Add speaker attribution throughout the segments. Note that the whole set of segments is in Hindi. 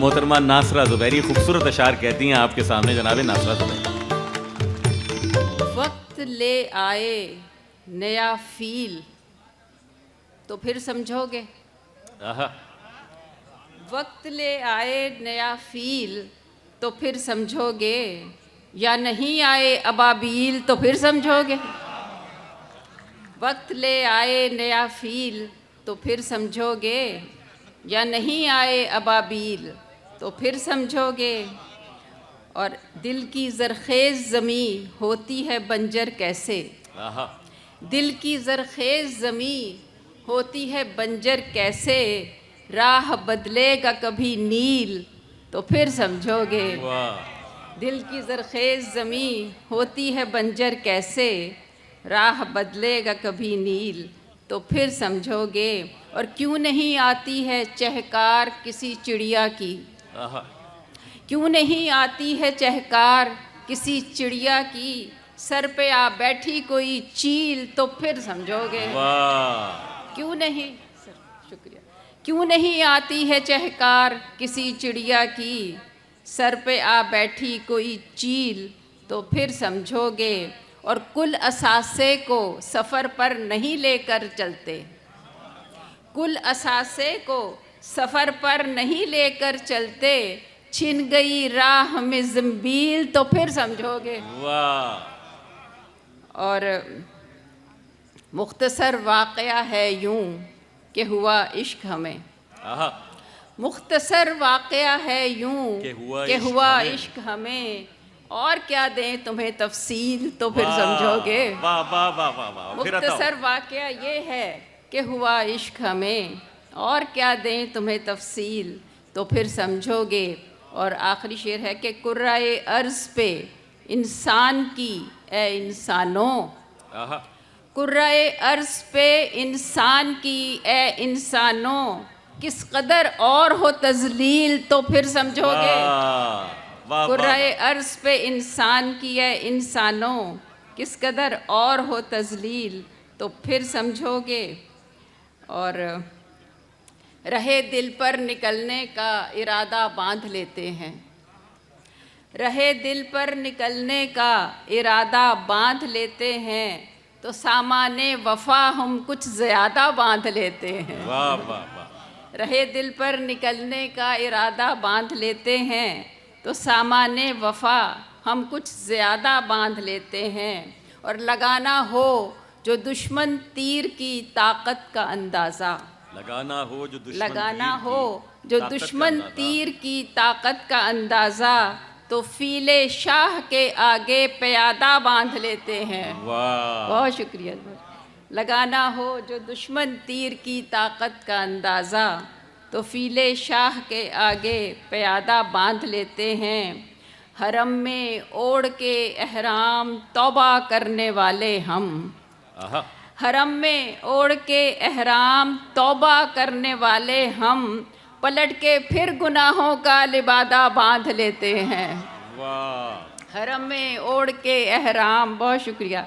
Speaker 1: मोहतरमा नासरा ज़ुबैरी खूबसूरत अशार कहती हैं आपके सामने जनाब नासरा ज़ुबैरी।
Speaker 2: वक्त ले आए नया फील तो फिर समझोगे।
Speaker 1: आहा,
Speaker 2: वक्त ले आए नया फील तो फिर समझोगे, या नहीं आए अबाबील तो फिर समझोगे। वक्त ले आए नया फील तो फिर समझोगे, या नहीं आए अबाबील तो फिर समझोगे। और दिल की ज़रख़ेज़ ज़मी होती है बंजर कैसे,
Speaker 1: आहा,
Speaker 2: दिल की ज़रख़ेज़ ज़मी होती है बंजर कैसे, राह बदलेगा कभी नील तो फिर समझोगे।
Speaker 1: वाह,
Speaker 2: दिल की ज़रख़ेज़ ज़मी होती है बंजर कैसे, राह बदलेगा कभी नील तो फिर समझोगे। और क्यों नहीं आती है चहकार किसी चिड़िया की,
Speaker 1: आहा,
Speaker 2: क्यों नहीं आती है चहकार किसी चिड़िया की, सर पे आ बैठी कोई चील तो फिर समझोगे।
Speaker 1: वाह,
Speaker 2: क्यों नहीं, सर शुक्रिया, क्यों नहीं आती है चहकार किसी चिड़िया की, सर पे आ बैठी कोई चील तो फिर समझोगे। और कुल असासे को सफ़र पर नहीं लेकर चलते, कुल असासे को सफ़र पर नहीं लेकर चलते, छिन गई राह में ज़ंबील तो फिर समझोगे।
Speaker 1: वाह,
Speaker 2: और मुख्तसर वाक़या है यूं कि हुआ इश्क हमें,
Speaker 1: आहा,
Speaker 2: मुख्तसर वाक़या है यूं
Speaker 1: कि
Speaker 2: कि हुआ इश्क हमें, और क्या दें तुम्हें तफसील तो फिर समझोगे।
Speaker 1: वाह वाह वाह वाह वाह, फिर बताओ।
Speaker 2: मुख्तसर वाक़या ये है कि हुआ इश्क हमें, और क्या दें तुम्हें तफसील तो फिर समझोगे। और आखिरी शेर है कि कुर्राए अर्ज़ पे इंसान की ए इंसानों,
Speaker 1: आहा, कुर्राए
Speaker 2: अर्ज़ पे इंसान की ए इंसानों, किस कदर और हो तज़लील तो फिर समझोगे।
Speaker 1: वाह वाह,
Speaker 2: कुर्राए अर्ज़ पे इंसान की ए इंसानों, किस कदर और हो तज़लील तो फिर समझोगे। और रहे दिल पर निकलने का इरादा बांध लेते हैं, रहे दिल पर निकलने का इरादा बांध लेते हैं, तो सामाने वफ़ा हम कुछ ज़्यादा बांध लेते हैं।
Speaker 1: वाह वाह वाह,
Speaker 2: रहे दिल पर निकलने का इरादा बांध लेते हैं, तो सामाने वफ़ा हम कुछ ज़्यादा बांध लेते हैं। और लगाना हो जो दुश्मन तीर की ताकत का अंदाज़ा,
Speaker 1: लगाना हो जो दुश्मन
Speaker 2: लगाना
Speaker 1: तीर
Speaker 2: हो
Speaker 1: की
Speaker 2: जो
Speaker 1: ताकत का
Speaker 2: दुश्मन
Speaker 1: अंदाज़ा।
Speaker 2: तीर की ताकत का अंदाज़ा, तो फीले शाह के आगे प्यादा बांध लेते हैं।
Speaker 1: वाह,
Speaker 2: बहुत शुक्रिया। लगाना हो जो दुश्मन तीर की ताकत का अंदाज़ा, तो फीले शाह के आगे प्यादा बांध लेते हैं। हरम में ओढ़ के एहराम तौबा करने वाले हम,
Speaker 1: आहा,
Speaker 2: हरम में ओढ़ के एहराम तौबा करने वाले हम, पलट के फिर गुनाहों का लिबादा बांध लेते हैं।
Speaker 1: वाह,
Speaker 2: हरम में ओढ़ के एहराम, बहुत शुक्रिया,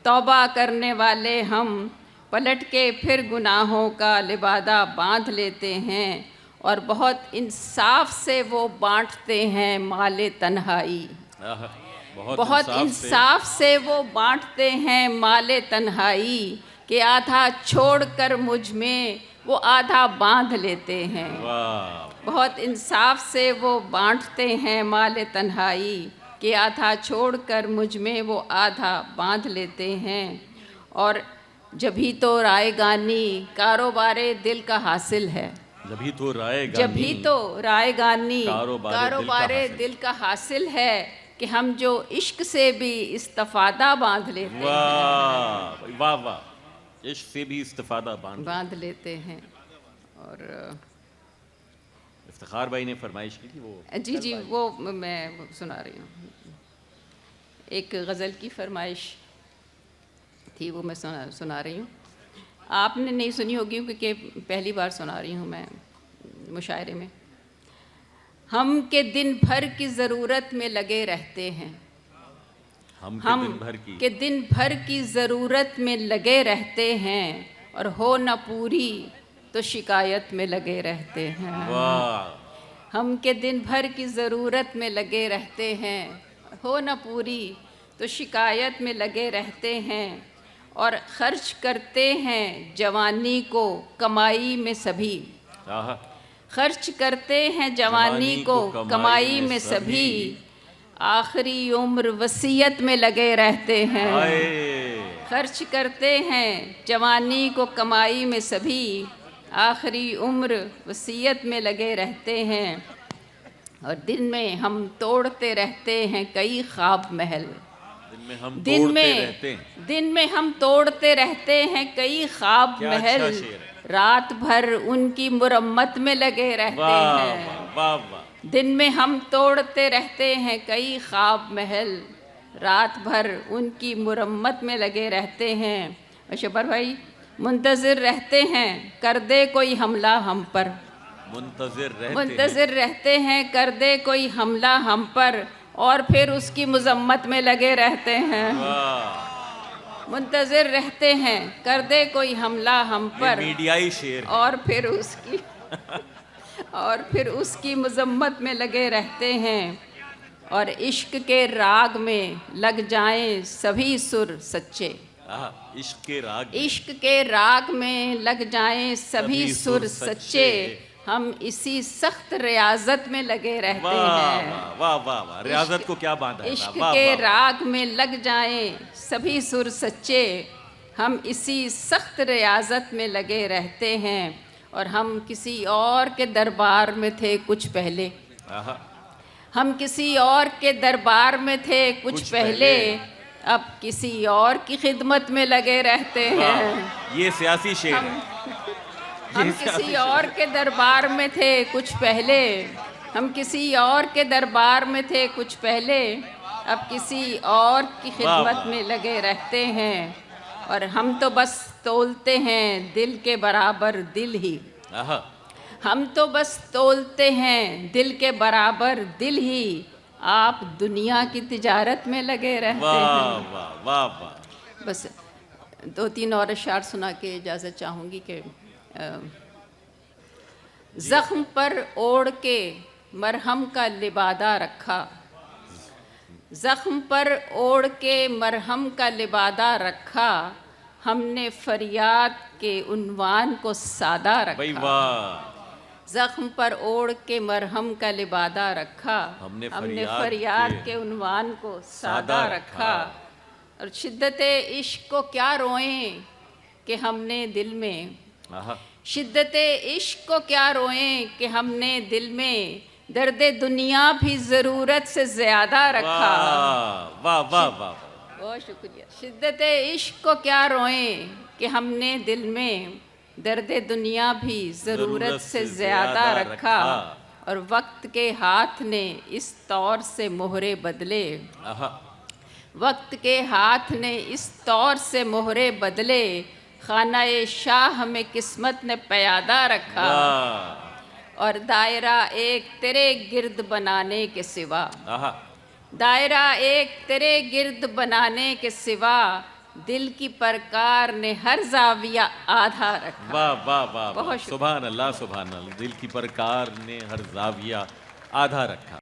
Speaker 2: तौबा करने वाले हम, पलट के फिर गुनाहों का लिबादा बांध लेते हैं। और बहुत इंसाफ से वो बांटते हैं माले तन्हाई,
Speaker 1: आहा,
Speaker 2: बहुत इंसाफ से वो बांटते हैं माले तन्हाई, कि आधा छोड़कर मुझ में वो आधा बांध लेते हैं।
Speaker 1: वाह,
Speaker 2: बहुत इंसाफ से वो बांटते हैं माले तन्हाई, कि आधा छोड़कर मुझ में वो आधा बांध लेते हैं। और जभी तो रायगानी कारोबारे दिल का हासिल है,
Speaker 1: जभी तो रायगानी,
Speaker 2: जभी तो रायगानी
Speaker 1: कारोबारे
Speaker 2: कारोबारे दिल का हासिल है, कि हम जो इश्क से भी इस्तिफादा बांध लेते हैं,
Speaker 1: वाह वाह वाह, इश्क से भी इस्तिफादा
Speaker 2: बांध लेते हैं। और
Speaker 1: इफ्तिखार भाई ने फरमाइश की थी वो,
Speaker 2: जी जी वो मैं सुना रही हूँ। एक गज़ल की फरमाइश थी, वो मैं सुना रही हूँ। आपने नहीं सुनी होगी क्योंकि पहली बार सुना रही हूँ मैं मुशायरे में। हम के दिन भर की ज़रूरत में लगे रहते हैं,
Speaker 1: हम
Speaker 2: के दिन भर की ज़रूरत में लगे रहते हैं, और हो न पूरी तो शिकायत में लगे रहते हैं।
Speaker 1: वाह,
Speaker 2: हम के दिन भर की ज़रूरत में लगे रहते हैं, हो न पूरी तो शिकायत में लगे रहते हैं, और खर्च करते हैं जवानी को कमाई में सभी।
Speaker 1: आहा,
Speaker 2: खर्च करते हैं जवानी को कमाई में सभी, आखिरी उम्र वसीयत में लगे रहते हैं।
Speaker 1: आए,
Speaker 2: खर्च करते हैं जवानी को कमाई में सभी, आखिरी उम्र वसीयत में लगे रहते हैं, और दिन में हम तोड़ते रहते हैं कई ख्वाब महल। दिन में हम तोड़ते रहते हैं कई ख्वाब
Speaker 1: क्या
Speaker 2: महल,
Speaker 1: अच्छा शेर है।
Speaker 2: रात भर उनकी मुरम्मत में लगे रहते
Speaker 1: वाह
Speaker 2: हैं।
Speaker 1: वाह वाह वाह।
Speaker 2: दिन में हम तोड़ते रहते हैं कई ख्वाब महल, रात भर उनकी मुरम्मत में लगे रहते हैं। और शबर भाई, मुंतज़िर रहते हैं कर दे कोई हमला हम पर, मुंतज़िर रहते हैं कर दे कोई हमला हम पर, और फिर उसकी मज़म्मत में लगे रहते हैं। मुंतज़िर रहते हैं कर दे कोई हमला हम पर,
Speaker 1: मीडियाई शेर,
Speaker 2: और फिर उसकी मज़म्मत में लगे रहते हैं। और इश्क के राग में लग जाएं सभी सुर सच्चे, इश्क के राग में लग जाएं सभी सुर सच्चे, हम इसी सख्त रियाजत में लगे रहते हैं।
Speaker 1: वाह वाह वाह, रियाजत को क्या बांधा है।
Speaker 2: इश्क के राग में लग जाएं सभी सुर सच्चे, हम इसी सख्त रियाजत में लगे रहते हैं। और हम किसी और के दरबार में थे कुछ पहले, हम किसी और के दरबार में थे कुछ पहले, अब किसी और की खिदमत में लगे रहते हैं।
Speaker 1: ये सियासी शेर है।
Speaker 2: हम किसी और के दरबार में थे कुछ पहले, हम किसी और के दरबार में थे कुछ पहले, अब किसी और की खिदमत में लगे रहते हैं। और हम तो बस तोलते हैं दिल के बराबर दिल ही, हम तो बस तोलते हैं दिल के बराबर दिल ही, आप दुनिया की तिजारत में लगे रहते हैं।
Speaker 1: वाह वाह वाह।
Speaker 2: बस 2-3 और अशार सुना के इजाज़त चाहूँगी कि ज़ख्म पर ओढ़ के मरहम का लिबादा रखा, ज़ख्म पर ओढ़ के मरहम का लिबादा रखा, हमने फरियाद के उन्वान को सादा रखा। ज़ख्म पर ओढ़ के मरहम का लिबादा रखा, हमने फरियाद के उन्वान को सादा रखा। और शिद्दत इश्क को क्या रोएं कि हमने दिल में, शिद्दत इश्क को क्या रोएं कि हमने दिल में, दर्द दुनिया भी ज़रूरत से ज़्यादा रखा।
Speaker 1: वाह वाह वाह,
Speaker 2: बहुत शुक्रिया। शिद्दत इश्क को क्या रोएं कि हमने दिल में, दर्द दुनिया भी ज़रूरत से ज़्यादा रखा। और वक्त के हाथ ने इस तौर से मोहरे बदले, वक्त के हाथ ने इस तौर से मोहरे बदले, खाना-ए शाह में किस्मत ने प्यादा रखा। और दायरा एक तेरे गिर्द बनाने के सिवा, दायरा एक तेरे गिर्द बनाने के सिवा, दिल की परकार ने हर जाविया आधा रखा।
Speaker 1: वाह वाह वाह, सुभान अल्लाह सुभान अल्लाह। दिल की परकार ने हर जाविया आधा रखा।